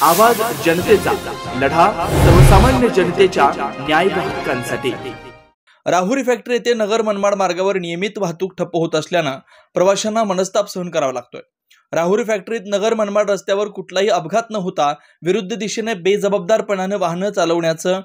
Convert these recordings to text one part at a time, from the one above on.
आवाज जनतेचा, लढा सर्वसामान्य जनतेच्या न्याय व हक्कांसाठी। राहुरी फॅक्टरी येथे नगर मनमाड मार्गावर नियमित वाहतूक ठप्प होत असल्याने प्रवाशांना मनस्ताप सहन करावा लागतोय। राहुरी फॅक्टरीत नगर मनमाड रस्त्यावर कुठलाही अपघात न होता विरुद्ध दिशेने बेजबाबदारपणाने वाहन चालवण्याचं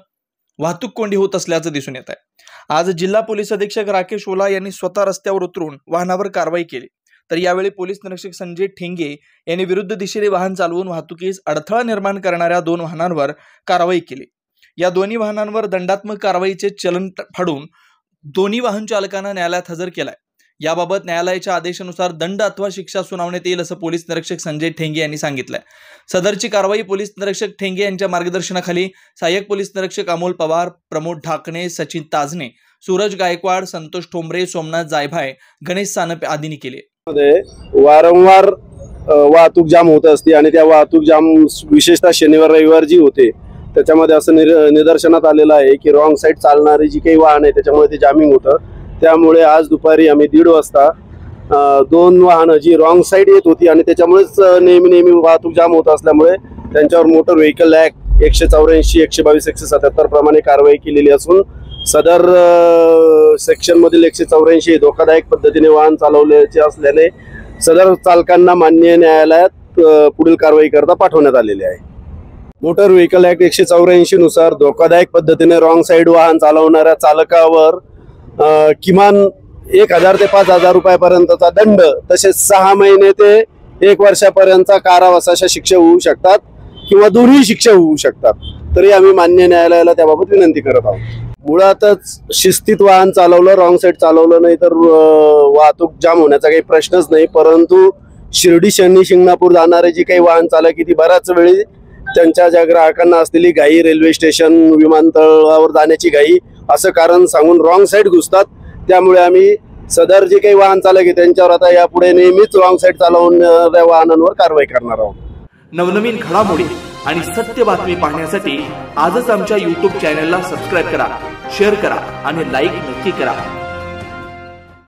वाहतूक कोंडी होत असल्याचं दिसून येत आहे। आज जिल्हा पोलीस अधीक्षक राकेश ओला यांनी स्वतः रस्त्यावर उतरून वाहनावर कारवाई केली, तर यावेळी पोलीस निरीक्षक संजय ठेंगे यांनी विरुद्ध दिशेने वाहन चालवून वाहतुकीस अडथळा निर्माण करणाऱ्या 2 वाहनांवर कारवाई केली। या दोन्ही वाहनांवर दंडात्मक कारवाईचे चलन फाडून दोन्ही वाहन चालकांना न्यायालयात हजर केलाय। याबाबत न्यायालयाच्या आदेशानुसार दंड अथवा शिक्षा सुनावण्यात येईल असं पोलीस निरीक्षक संजय ठेंगे यांनी सांगितलंय। सदरची कारवाई पोलीस निरीक्षक ठेंगे यांच्या मार्गदर्शनाखाली सहाय्यक पोलीस निरीक्षक अमोल पवार, प्रमोद ढाकणे, सचिन ताजने, सूरज गायकवाड, संतोष ठोंबरे, सोमनाथ जायभाय, गणेश सानपे आदींनी केले। वारंवार वाहतूक जाम होत असते आणि त्या वाहतूक जाम विशेषतः शनिवार रविवार जी होते त्याच्यामध्ये असं निदर्शनात आलेलं आहे की रॉंग साईड चालणारी जी काही वाहन आहे त्याच्यामुळे ते जामिंग होतं। त्यामुळे आज दुपारी आम्ही 1:30 वाजता 2 वाहनं जी रॉंग साईड येत होती आणि त्याच्यामुळेच नेहमी वाहतूक जाम होत असल्यामुळे त्यांच्यावर मोटर व्हेकल ऍक्ट 184, 122, 177 प्रमाणे कारवाई केलेली असून सदर सेक्शन मधील 184 धोकादायक पद्धतीने वाहन चालवल्याचे असल्याने सदर चालकांना माननीय न्यायालयात पुढील कारवाई करता पाठवण्यात आलेले आहे। मोटर व्हेकल ऍक्ट 184 नुसार धोकादायक पद्धतीने रॉंग साईड वाहन चालवणाऱ्या चालकावर किमान 1000 ते 5000 रुपयापर्यंतचा दंड तसेच 6 महिने ते 1 वर्षापर्यंतचा कारावास अशा शिक्षा होऊ शकतात किंवा दोन्ही शिक्षा होऊ शकतात। तरी आम्ही मान्य न्यायालयाला त्याबाबत विनंती करत आहोत। मुळातच शिस्तीत वाहन चालवलं, रॉंग साईड चालवलं नाही तर वाहतूक जाम होण्याचा काही प्रश्नच नाही, परंतु शिर्डी शनी शिंगणापूर जाणारे जी काही वाहन चालक ती बऱ्याच वेळी त्यांच्या ज्या ग्राहकांना असलेली घाई, रेल्वे स्टेशन, विमानतळावर जाण्याची घाई असं कारण सांगून रॉंग साईड घुसतात। त्यामुळे आम्ही सदर जे काही वाहन चालक आहे त्यांच्यावर आता यापुढे नेहमीच रॉंग साईड चालवणाऱ्या वाहनांवर कारवाई करणार आहोत। नवनवीन घडामोडी आणि सत्य बातमी पाहण्यासाठी आजच आमच्या YouTube चॅनलला सबस्क्राइब करा, शेअर करा आणि लाईक नक्की करा।